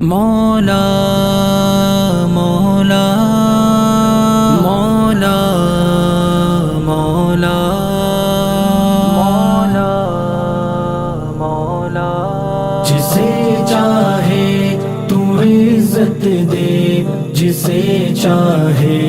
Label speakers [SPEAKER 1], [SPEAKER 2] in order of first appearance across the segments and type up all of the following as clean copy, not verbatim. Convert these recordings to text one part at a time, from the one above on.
[SPEAKER 1] مولا مولا مولا مولا مولا مولا جسے چاہے تو عزت دے، جسے چاہے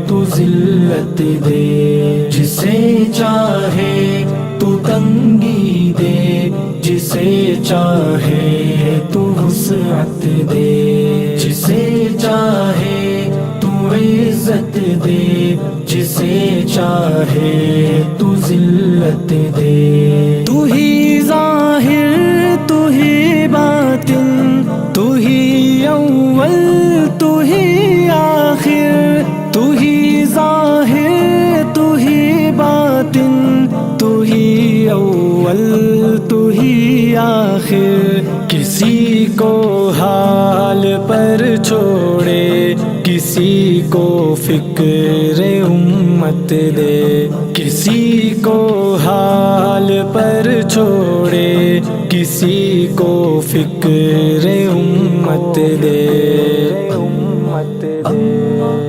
[SPEAKER 1] تو ذلت دے، جسے چاہے تو تنگی دے، جسے چاہے تو وسعت دے، جسے چاہے تو عزت دے، جسے چاہے تو ذلت دے۔ تو ہی ظاہر تو ہی باطن، تو ہی اول تو ہی آخر، تو ہی ظاہر تو ہی باطن، تو ہی اول تو ہی آخر۔ کسی کو حال پر چھوڑے، کسی کو فکر امت دے، کسی کو حال پر چھوڑے، کسی کو فکر امت دے۔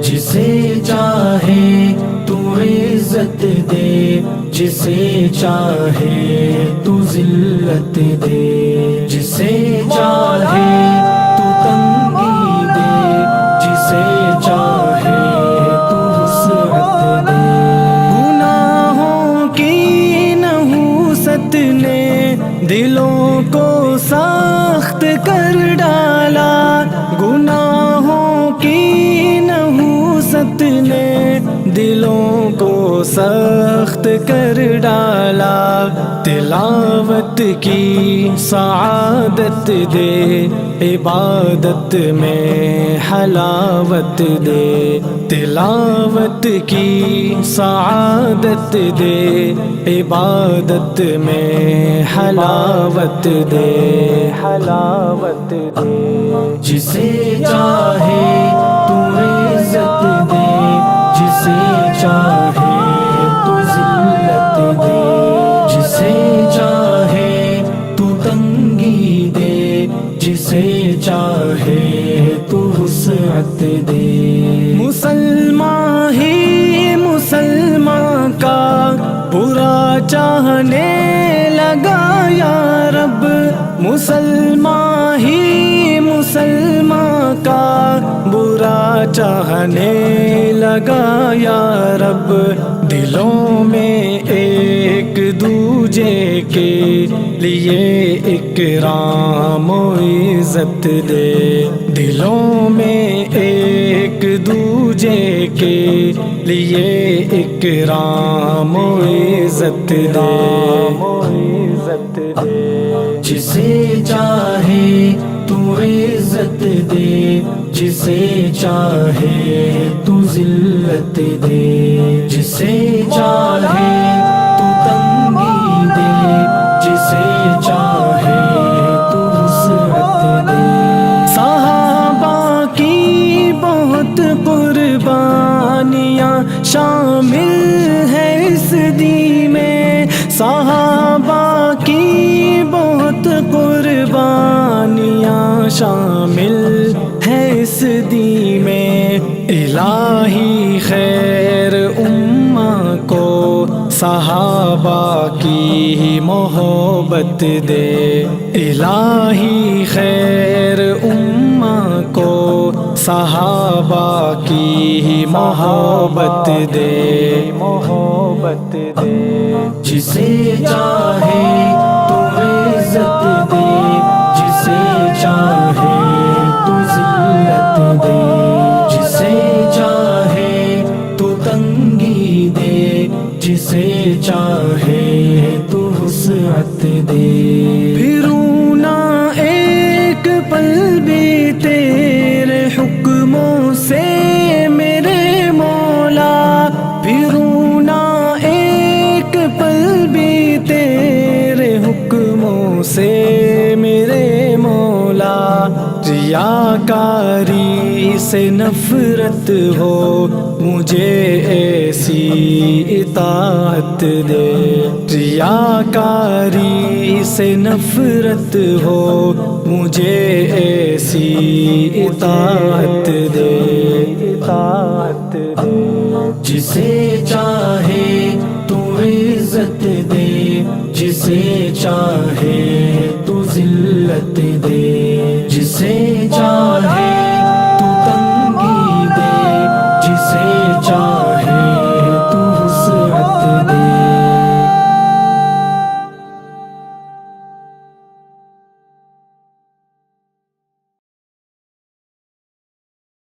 [SPEAKER 1] جسے چاہے تو عزت دے، جسے چاہے تو ذلت دے، جسے چاہے تو تنگی دے، جسے چاہے تو وسعت دے۔ گناہوں کی نحوست نے دلوں کو سخت کر ڈالا، گناہوں کی نحوست نے دلوں کو سخت کر ڈالا۔ تلاوت کی سعادت دے، عبادت میں حلاوت دے، تلاوت کی سعادت دے، عبادت میں حلاوت دے، حلاوت دے۔ جسے چاہے تو عزت دے، جسے چاہے تو ذلت دے، جسے چاہے تو تنگی دے، جسے چاہے تو وسعت دے۔ مسلمان ہی مسلمان کا برا چاہنے لگا یا رب، مسلمان ہی مسلمان کا برا چاہنے لگا یا رب۔ دلوں میں ایک دوجے کے لیے اکرام و عزت دے، دلوں میں ایک دوجے کے لیے اکرام و عزت دے۔ جسے چاہے تو عزت دے، جسے چاہے تو ذلت دے، جسے چاہے تو تنگی دے، جسے چاہے تو وسعت دے۔ صحابہ کی بہت قربانیاں شامل ہیں اس دین میں، صحابہ کی بہت قربانیاں شامل ہے اس دین میں۔ الہی خیر امہ کو صحابہ کی محبت دے، الہی خیر امہ کو صحابہ کی محبت دے، محبت دے۔ جسے چاہے تو عزت دے، جسے چاہے تو ذلت دے، جسے چاہے تو تنگی دے، جسے چاہے تو وسعت دے۔ پھروں نہ ایک پل بھی تیرے حکموں سے میرے مولا، پھروں نہ ایک پل بھی تیرے حکموں سے میرے مولا۔ ریاکاری سے نفرت نصرت ہو مجھے ایسی اطاعت دے، ریاکاری سے نفرت ہو مجھے ایسی اطاعت دے، اطاعت دے، جسے چاہے تو عزت دے، جسے چاہے تو ذلت دے، جسے چاہے